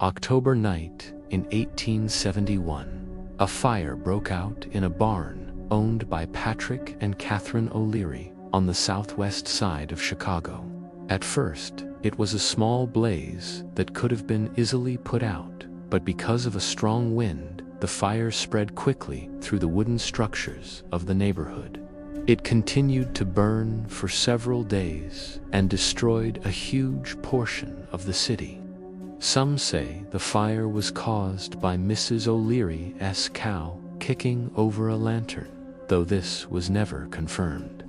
October night in 1871, a fire broke out in a barn owned by Patrick and Catherine O'Leary on the southwest side of Chicago. At first, it was a small blaze that could have been easily put out, but because of a strong wind, the fire spread quickly through the wooden structures of the neighborhood. It continued to burn for several days and destroyed a huge portion of the city. Some say the fire was caused by Mrs. O'Leary's cow kicking over a lantern, though this was never confirmed.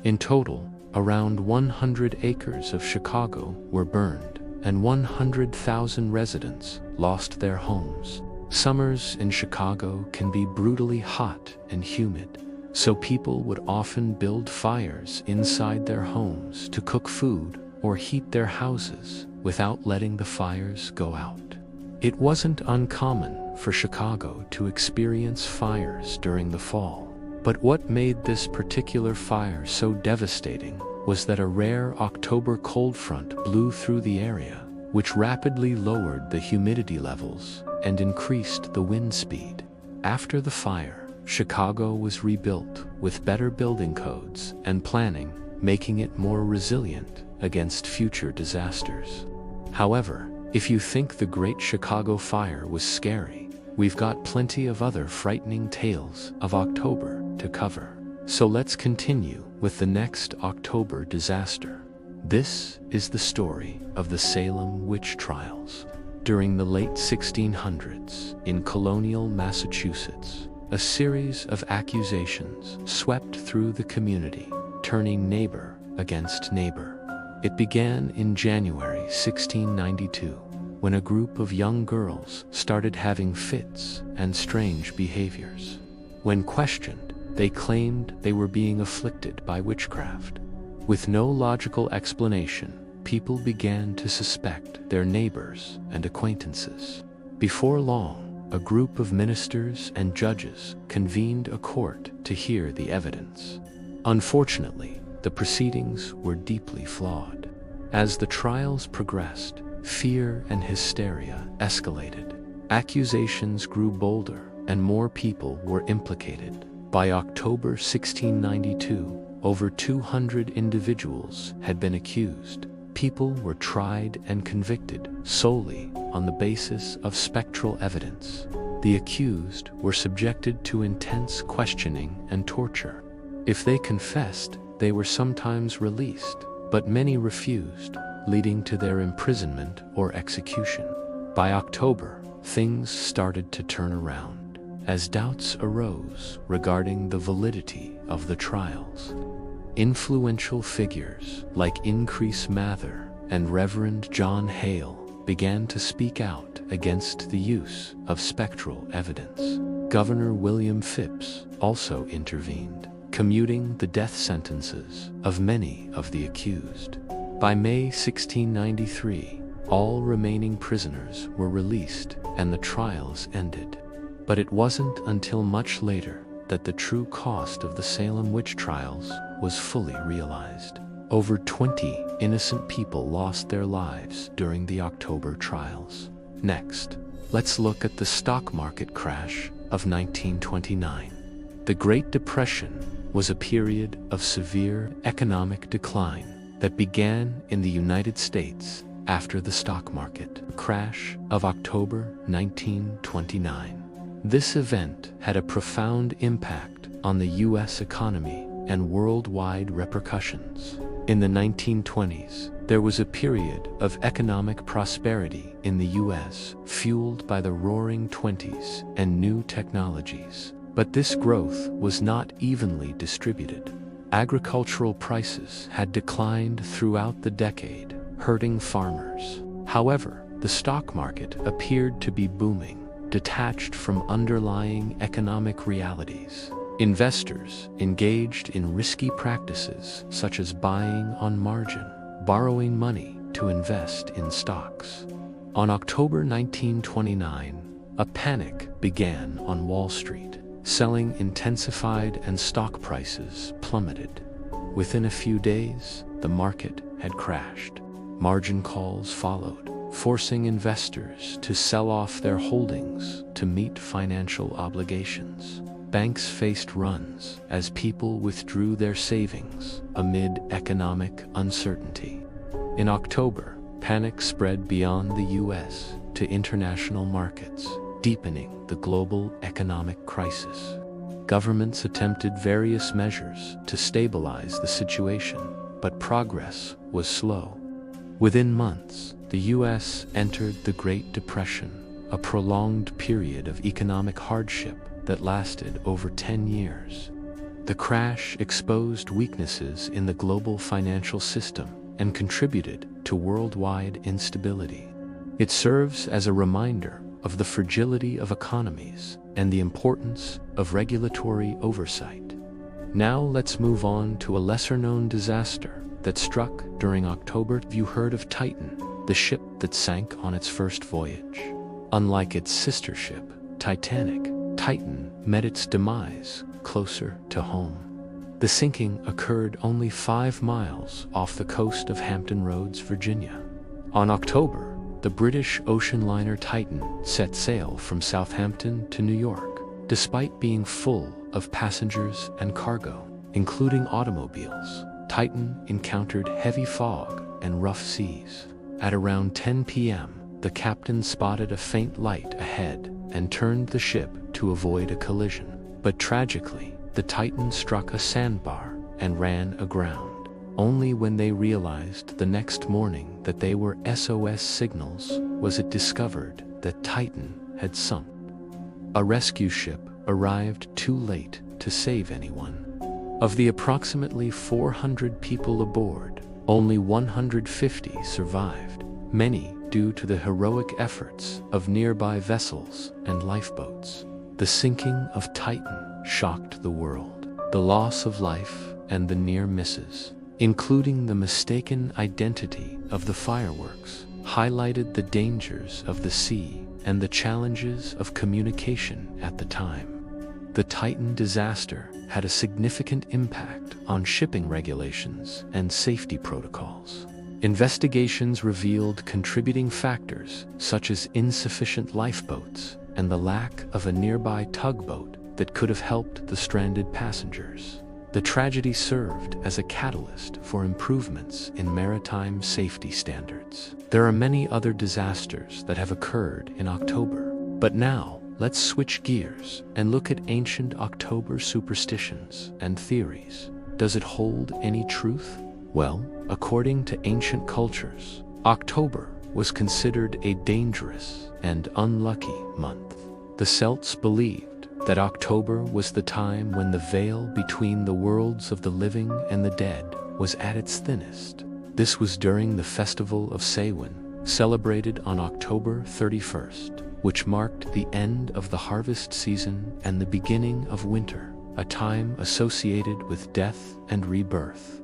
In total, around 100 acres of Chicago were burned, and 100,000 residents lost their homes. Summers in Chicago can be brutally hot and humid, so people would often build fires inside their homes to cook food or heat their houses without letting the fires go out. It wasn't uncommon for Chicago to experience fires during the fall, but what made this particular fire so devastating was that a rare October cold front blew through the area, which rapidly lowered the humidity levels and increased the wind speed. After the fire, Chicago was rebuilt with better building codes and planning, making it more resilient against future disasters. However, if you think the Great Chicago Fire was scary, we've got plenty of other frightening tales of October to cover. So let's continue with the next October disaster. This is the story of the Salem witch trials. During the late 1600s, in colonial Massachusetts, a series of accusations swept through the community, turning neighbor against neighbor. It began in January 1692, when a group of young girls started having fits and strange behaviors. When questioned, they claimed they were being afflicted by witchcraft. With no logical explanation, people began to suspect their neighbors and acquaintances. Before long, a group of ministers and judges convened a court to hear the evidence. Unfortunately, the proceedings were deeply flawed. As the trials progressed, fear and hysteria escalated. Accusations grew bolder, and more people were implicated. By October 1692, over 200 individuals had been accused. People were tried and convicted solely on the basis of spectral evidence. The accused were subjected to intense questioning and torture. If they confessed, they were sometimes released, but many refused, leading to their imprisonment or execution. By October, things started to turn around, as doubts arose regarding the validity of the trials. Influential figures like Increase Mather and Reverend John Hale began to speak out against the use of spectral evidence. Governor William Phips also intervened, commuting the death sentences of many of the accused. By May 1693, all remaining prisoners were released and the trials ended. But it wasn't until much later that the true cost of the Salem witch trials was fully realized. Over 20 innocent people lost their lives during the October trials. Next, let's look at the stock market crash of 1929. The Great Depression was a period of severe economic decline that began in the United States after the stock market crash of October 1929. This event had a profound impact on the U.S. economy and worldwide repercussions. In the 1920s, there was a period of economic prosperity in the U.S., fueled by the Roaring Twenties and new technologies. But this growth was not evenly distributed. Agricultural prices had declined throughout the decade, hurting farmers. However, the stock market appeared to be booming, detached from underlying economic realities. Investors engaged in risky practices such as buying on margin, borrowing money to invest in stocks. On October 1929, a panic began on Wall Street. Selling intensified and stock prices plummeted. Within a few days, the market had crashed. Margin calls followed, forcing investors to sell off their holdings to meet financial obligations. Banks faced runs as people withdrew their savings amid economic uncertainty. In October, panic spread beyond the US to international markets, deepening the global economic crisis. Governments attempted various measures to stabilize the situation, but progress was slow. Within months, the US entered the Great Depression, a prolonged period of economic hardship that lasted over 10 years. The crash exposed weaknesses in the global financial system and contributed to worldwide instability. It serves as a reminder of the fragility of economies and the importance of regulatory oversight. Now let's move on to a lesser-known disaster that struck during October. Have you heard of Titan, the ship that sank on its first voyage? Unlike its sister ship, Titanic, Titan met its demise closer to home. The sinking occurred only 5 miles off the coast of Hampton Roads, Virginia. On October, the British ocean liner Titan set sail from Southampton to New York. Despite being full of passengers and cargo, including automobiles, Titan encountered heavy fog and rough seas. At around 10 p.m., the captain spotted a faint light ahead and turned the ship to avoid a collision. But tragically, the Titan struck a sandbar and ran aground. Only when they realized the next morning that they were SOS signals was it discovered that Titan had sunk. A rescue ship arrived too late to save anyone. Of the approximately 400 people aboard, only 150 survived, many due to the heroic efforts of nearby vessels and lifeboats. The sinking of Titan shocked the world. The loss of life and the near misses, including the mistaken identity of the fireworks, highlighted the dangers of the sea and the challenges of communication at the time. The Titan disaster had a significant impact on shipping regulations and safety protocols. Investigations revealed contributing factors such as insufficient lifeboats and the lack of a nearby tugboat that could have helped the stranded passengers. The tragedy served as a catalyst for improvements in maritime safety standards. There are many other disasters that have occurred in October, but now let's switch gears and look at ancient October superstitions and theories. Does it hold any truth? Well, according to ancient cultures, October was considered a dangerous and unlucky month. The Celts believed that October was the time when the veil between the worlds of the living and the dead was at its thinnest. This was during the festival of Samhain, celebrated on October 31st, which marked the end of the harvest season and the beginning of winter, a time associated with death and rebirth.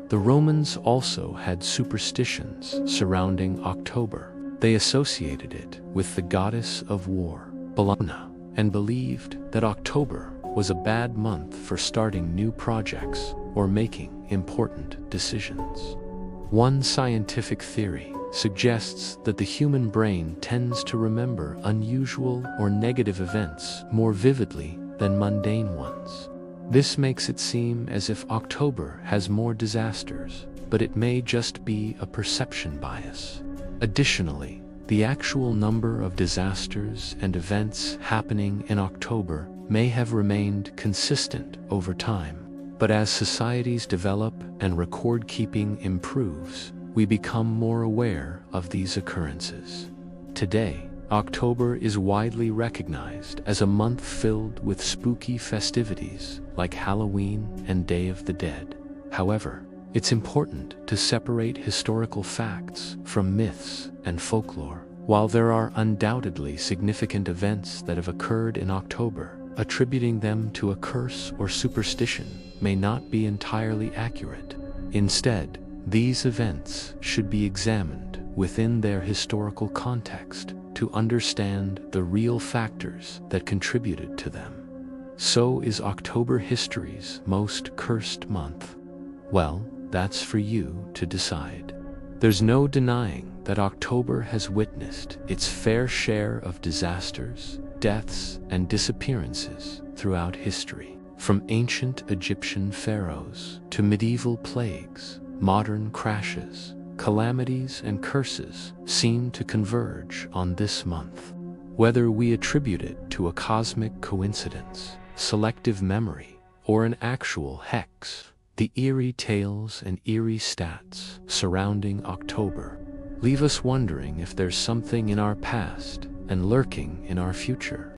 The Romans also had superstitions surrounding October. They associated it with the goddess of war, Bellona, and believed that October was a bad month for starting new projects or making important decisions. One scientific theory suggests that the human brain tends to remember unusual or negative events more vividly than mundane ones. This makes it seem as if October has more disasters, but it may just be a perception bias. Additionally, the actual number of disasters and events happening in October may have remained consistent over time, but as societies develop and record-keeping improves, we become more aware of these occurrences. Today, October is widely recognized as a month filled with spooky festivities like Halloween and Day of the Dead. However, it's important to separate historical facts from myths and folklore. While there are undoubtedly significant events that have occurred in October, attributing them to a curse or superstition may not be entirely accurate. Instead, these events should be examined within their historical context to understand the real factors that contributed to them. So is October history's most cursed month? Well, that's for you to decide. There's no denying that October has witnessed its fair share of disasters, deaths, and disappearances throughout history. From ancient Egyptian pharaohs to medieval plagues, modern crashes, calamities, and curses seem to converge on this month. Whether we attribute it to a cosmic coincidence, selective memory, or an actual hex, the eerie tales and eerie stats surrounding October leave us wondering if there's something in our past and lurking in our future.